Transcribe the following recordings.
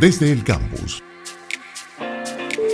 Desde el campus.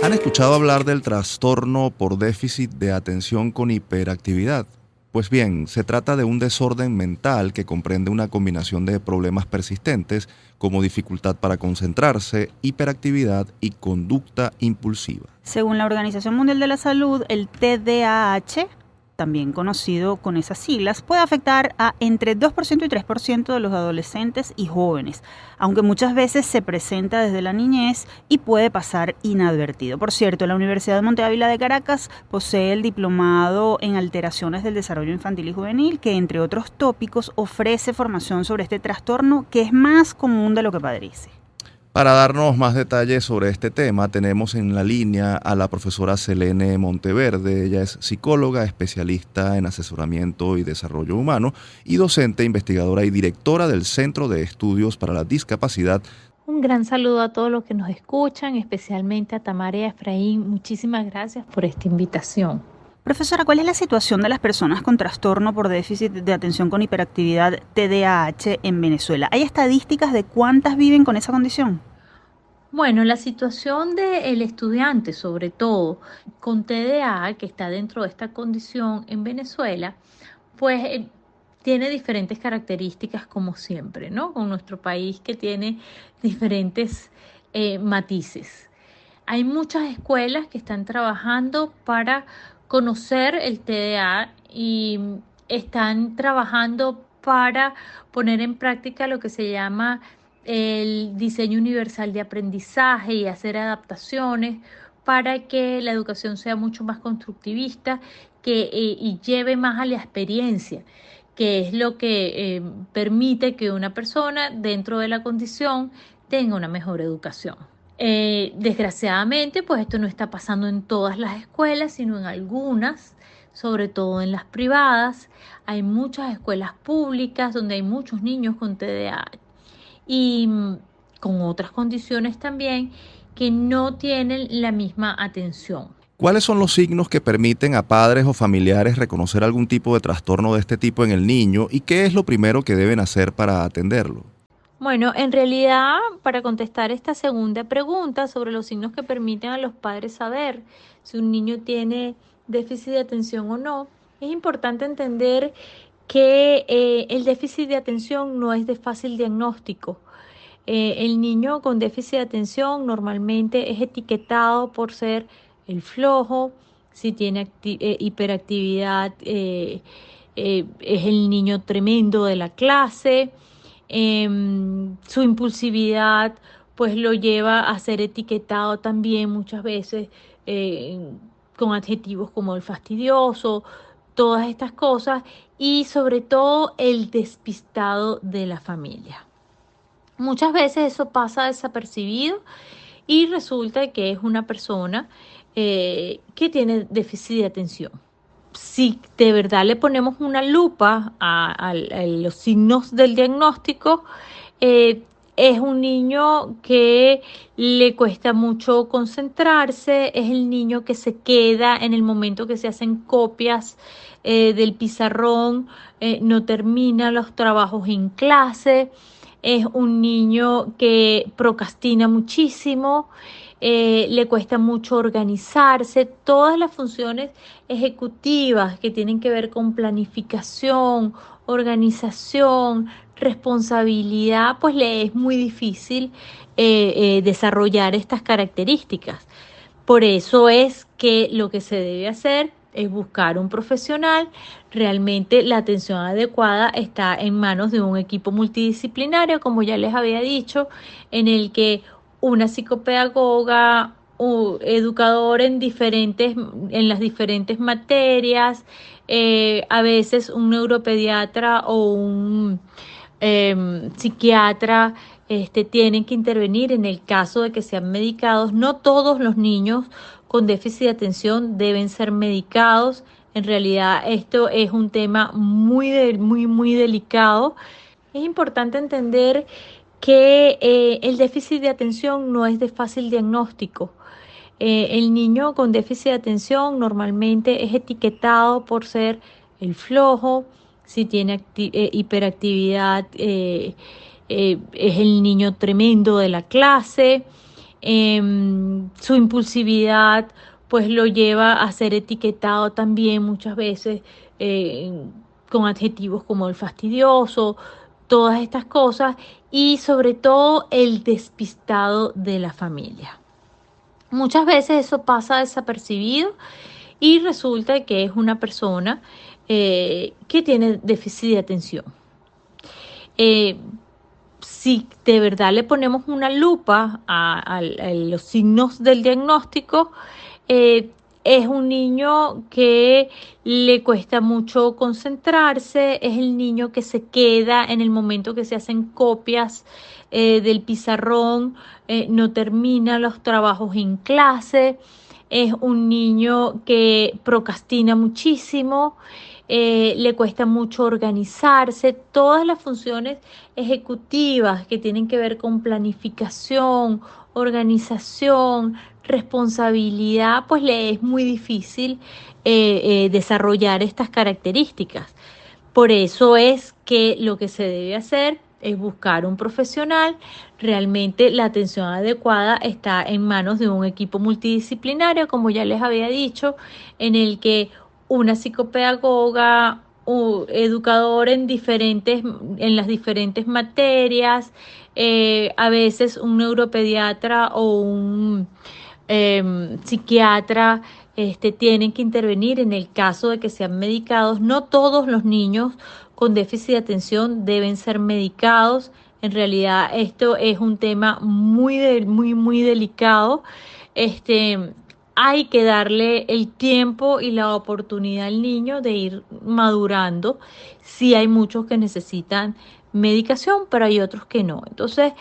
¿Han escuchado hablar del trastorno por déficit de atención con hiperactividad? Pues bien, se trata de un desorden mental que comprende una combinación de problemas persistentes como dificultad para concentrarse, hiperactividad y conducta impulsiva. Según la Organización Mundial de la Salud, el TDAH, también conocido con esas siglas, puede afectar a entre 2% y 3% de los adolescentes y jóvenes, aunque muchas veces se presenta desde la niñez y puede pasar inadvertido. Por cierto, la Universidad de Monte Ávila de Caracas posee el diplomado en alteraciones del desarrollo infantil y juvenil, que entre otros tópicos ofrece formación sobre este trastorno que es más común de lo que parece. Para darnos más detalles sobre este tema, tenemos en la línea a la profesora Selene Monteverde. Ella es psicóloga, especialista en asesoramiento y desarrollo humano y docente, investigadora y directora del Centro de Estudios para la Discapacidad. Un gran saludo a todos los que nos escuchan, especialmente a Tamara y a Efraín. Muchísimas gracias por esta invitación. Profesora, ¿cuál es la situación de las personas con trastorno por déficit de atención con hiperactividad TDAH en Venezuela? ¿Hay estadísticas de cuántas viven con esa condición? Bueno, la situación del estudiante, sobre todo con TDA, que está dentro de esta condición en Venezuela, pues tiene diferentes características como siempre, ¿no? Con nuestro país que tiene diferentes matices. Hay muchas escuelas que están trabajando para conocer el TDA y están trabajando para poner en práctica lo que se llama el diseño universal de aprendizaje y hacer adaptaciones para que la educación sea mucho más constructivista y lleve más a la experiencia, que es lo que permite que una persona dentro de la condición tenga una mejor educación. Desgraciadamente, pues esto no está pasando en todas las escuelas, sino en algunas, sobre todo en las privadas. Hay muchas escuelas públicas donde hay muchos niños con TDAH y con otras condiciones también que no tienen la misma atención. ¿Cuáles son los signos que permiten a padres o familiares reconocer algún tipo de trastorno de este tipo en el niño y qué es lo primero que deben hacer para atenderlo? Bueno, en realidad, para contestar esta segunda pregunta sobre los signos que permiten a los padres saber si un niño tiene déficit de atención o no, es importante entender que el déficit de atención no es de fácil diagnóstico. El niño con déficit de atención normalmente es etiquetado por ser el flojo, si tiene hiperactividad, es el niño tremendo de la clase. Su impulsividad pues lo lleva a ser etiquetado también muchas veces con adjetivos como el fastidioso, todas estas cosas, y sobre todo el despistado de la familia. Muchas veces eso pasa desapercibido y resulta que es una persona que tiene déficit de atención. Si de verdad le ponemos una lupa a los signos del diagnóstico, es un niño que le cuesta mucho concentrarse, es el niño que se queda en el momento que se hacen copias del pizarrón, no termina los trabajos en clase, es un niño que procrastina muchísimo, le cuesta mucho organizarse, todas las funciones ejecutivas que tienen que ver con planificación, organización, responsabilidad, pues le es muy difícil desarrollar estas características. Por eso es que lo que se debe hacer es buscar un profesional. Realmente la atención adecuada está en manos de un equipo multidisciplinario, como ya les había dicho, en el que una psicopedagoga, un educador en las diferentes materias, a veces un neuropediatra o un psiquiatra tienen que intervenir en el caso de que sean medicados. No todos los niños con déficit de atención deben ser medicados. En realidad esto es un tema muy delicado. Es importante entender que el déficit de atención no es de fácil diagnóstico. El niño con déficit de atención normalmente es etiquetado por ser el flojo, si tiene hiperactividad, es el niño tremendo de la clase, su impulsividad pues lo lleva a ser etiquetado también muchas veces con adjetivos como el fastidioso, todas estas cosas, y sobre todo el despistado de la familia. Muchas veces eso pasa desapercibido y resulta que es una persona que tiene déficit de atención. Si de verdad le ponemos una lupa a los signos del diagnóstico, es un niño que le cuesta mucho concentrarse, es el niño que se queda en el momento que se hacen copias del pizarrón, no termina los trabajos en clase, es un niño que procrastina muchísimo, le cuesta mucho organizarse, todas las funciones ejecutivas que tienen que ver con planificación, organización, responsabilidad, pues le es muy difícil desarrollar estas características. Por eso es que lo que se debe hacer es buscar un profesional. Realmente la atención adecuada está en manos de un equipo multidisciplinario, como ya les había dicho, en el que una psicopedagoga, un educador en las diferentes materias, a veces un neuropediatra o un psiquiatra tienen que intervenir en el caso de que sean medicados. No todos los niños con déficit de atención deben ser medicados. En realidad esto es un tema muy delicado. Hay que darle el tiempo y la oportunidad al niño de ir madurando. Sí hay muchos que necesitan medicación, pero hay otros que no. Entonces,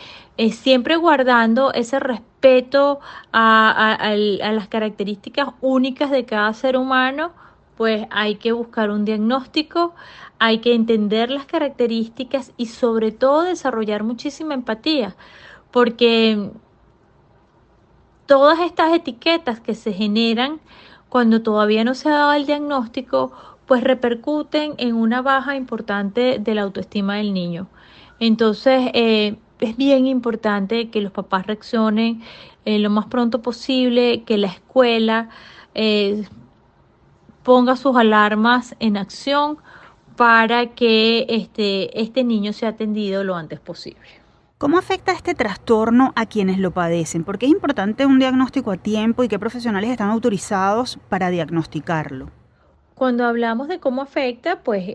siempre guardando ese respeto a las características únicas de cada ser humano, pues hay que buscar un diagnóstico, hay que entender las características y sobre todo desarrollar muchísima empatía, porque todas estas etiquetas que se generan cuando todavía no se ha dado el diagnóstico, pues repercuten en una baja importante de la autoestima del niño. Entonces, es bien importante que los papás reaccionen lo más pronto posible, que la escuela ponga sus alarmas en acción para que este niño sea atendido lo antes posible. ¿Cómo afecta este trastorno a quienes lo padecen? ¿Por qué es importante un diagnóstico a tiempo y qué profesionales están autorizados para diagnosticarlo? Cuando hablamos de cómo afecta, pues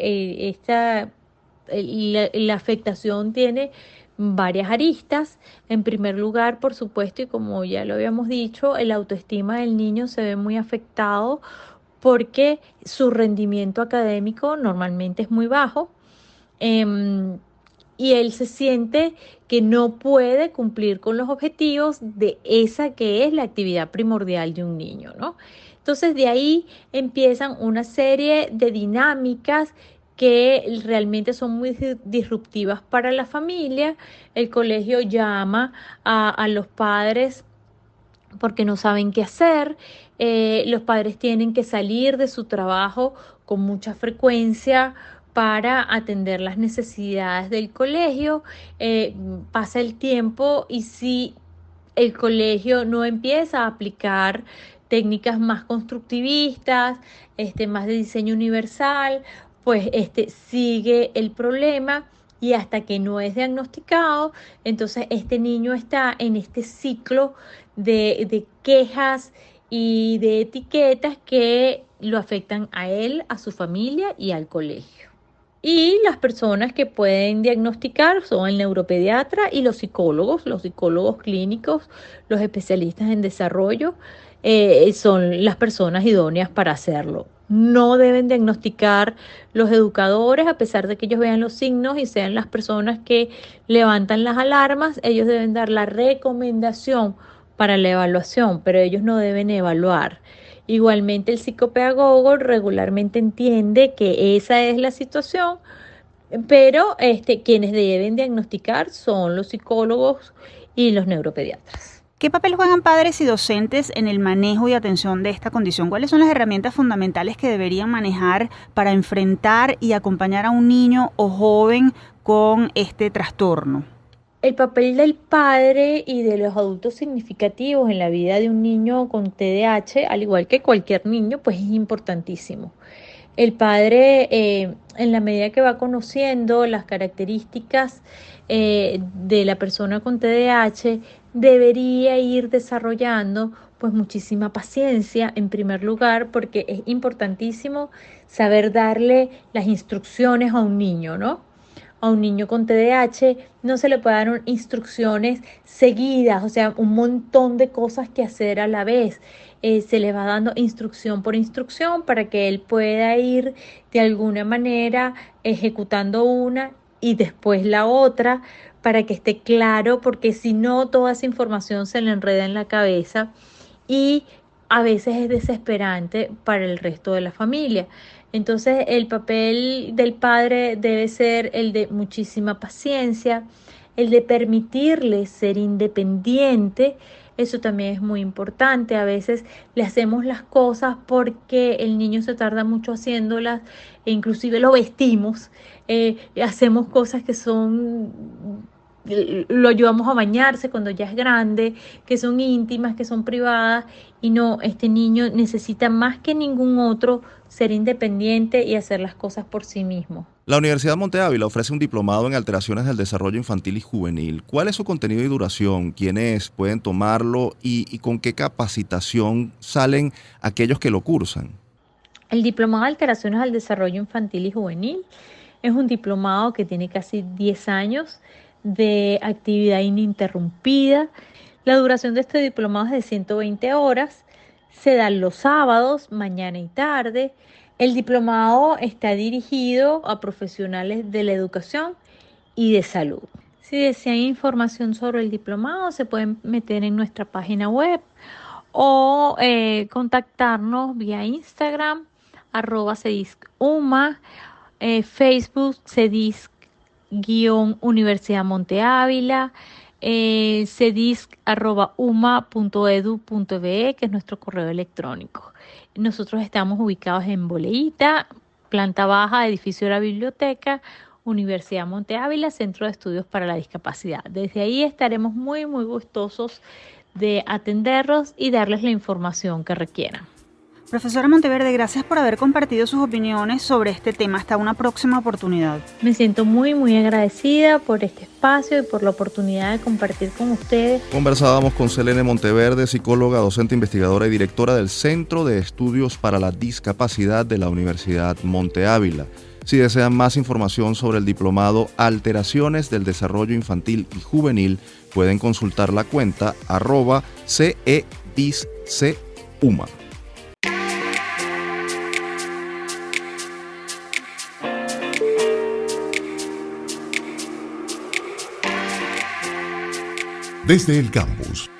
la afectación tiene varias aristas. En primer lugar, por supuesto, y como ya lo habíamos dicho, el autoestima del niño se ve muy afectado porque su rendimiento académico normalmente es muy bajo. Y él se siente que no puede cumplir con los objetivos de esa que es la actividad primordial de un niño, ¿no? Entonces de ahí empiezan una serie de dinámicas que realmente son muy disruptivas para la familia. El colegio llama a los padres porque no saben qué hacer. Los padres tienen que salir de su trabajo con mucha frecuencia para atender las necesidades del colegio. Pasa el tiempo y si el colegio no empieza a aplicar técnicas más constructivistas, más de diseño universal, pues sigue el problema y hasta que no es diagnosticado, entonces este niño está en este ciclo de quejas y de etiquetas que lo afectan a él, a su familia y al colegio. Y las personas que pueden diagnosticar son el neuropediatra y los psicólogos clínicos, los especialistas en desarrollo, son las personas idóneas para hacerlo. No deben diagnosticar los educadores, a pesar de que ellos vean los signos y sean las personas que levantan las alarmas. Ellos deben dar la recomendación para la evaluación, pero ellos no deben evaluar. Igualmente el psicopedagogo regularmente entiende que esa es la situación, pero quienes deben diagnosticar son los psicólogos y los neuropediatras. ¿Qué papel juegan padres y docentes en el manejo y atención de esta condición? ¿Cuáles son las herramientas fundamentales que deberían manejar para enfrentar y acompañar a un niño o joven con este trastorno? El papel del padre y de los adultos significativos en la vida de un niño con TDAH, al igual que cualquier niño, pues es importantísimo. El padre, en la medida que va conociendo las características de la persona con TDAH, debería ir desarrollando pues muchísima paciencia en primer lugar, porque es importantísimo saber darle las instrucciones a un niño, ¿no? A un niño con TDAH no se le puede dar instrucciones seguidas, o sea, un montón de cosas que hacer a la vez. Se le va dando instrucción por instrucción para que él pueda ir de alguna manera ejecutando una y después la otra, para que esté claro, porque si no, toda esa información se le enreda en la cabeza y a veces es desesperante para el resto de la familia. Entonces, el papel del padre debe ser el de muchísima paciencia, el de permitirle ser independiente. Eso también es muy importante. A veces le hacemos las cosas porque el niño se tarda mucho haciéndolas e inclusive lo vestimos. Hacemos cosas que lo ayudamos a bañarse cuando ya es grande, que son íntimas, que son privadas, y no, este niño necesita más que ningún otro ser independiente y hacer las cosas por sí mismo. La Universidad Monte Ávila ofrece un diplomado en alteraciones del desarrollo infantil y juvenil. ¿Cuál es su contenido y duración? ¿Quiénes pueden tomarlo y con qué capacitación salen aquellos que lo cursan? El diplomado de alteraciones al desarrollo infantil y juvenil es un diplomado que tiene casi 10 años de actividad ininterrumpida. La duración de este diplomado es de 120 horas. Se dan los sábados, mañana y tarde. El diplomado está dirigido a profesionales de la educación y de salud. Si desean información sobre el diplomado, se pueden meter en nuestra página web o contactarnos vía Instagram, @cediscuma, Facebook, Universidad Monte Ávila, cedisc@uma.edu.be, que es nuestro correo electrónico. Nosotros estamos ubicados en Boleíta, planta baja, edificio de la biblioteca, Universidad Monte Ávila, Centro de Estudios para la Discapacidad. Desde ahí estaremos muy, muy gustosos de atenderlos y darles la información que requieran. Profesora Monteverde, gracias por haber compartido sus opiniones sobre este tema. Hasta una próxima oportunidad. Me siento muy, muy agradecida por este espacio y por la oportunidad de compartir con ustedes. Conversábamos con Selene Monteverde, psicóloga, docente, investigadora y directora del Centro de Estudios para la Discapacidad de la Universidad Monte Ávila. Si desean más información sobre el diplomado Alteraciones del Desarrollo Infantil y Juvenil, pueden consultar la cuenta @cediscuma. Desde el campus,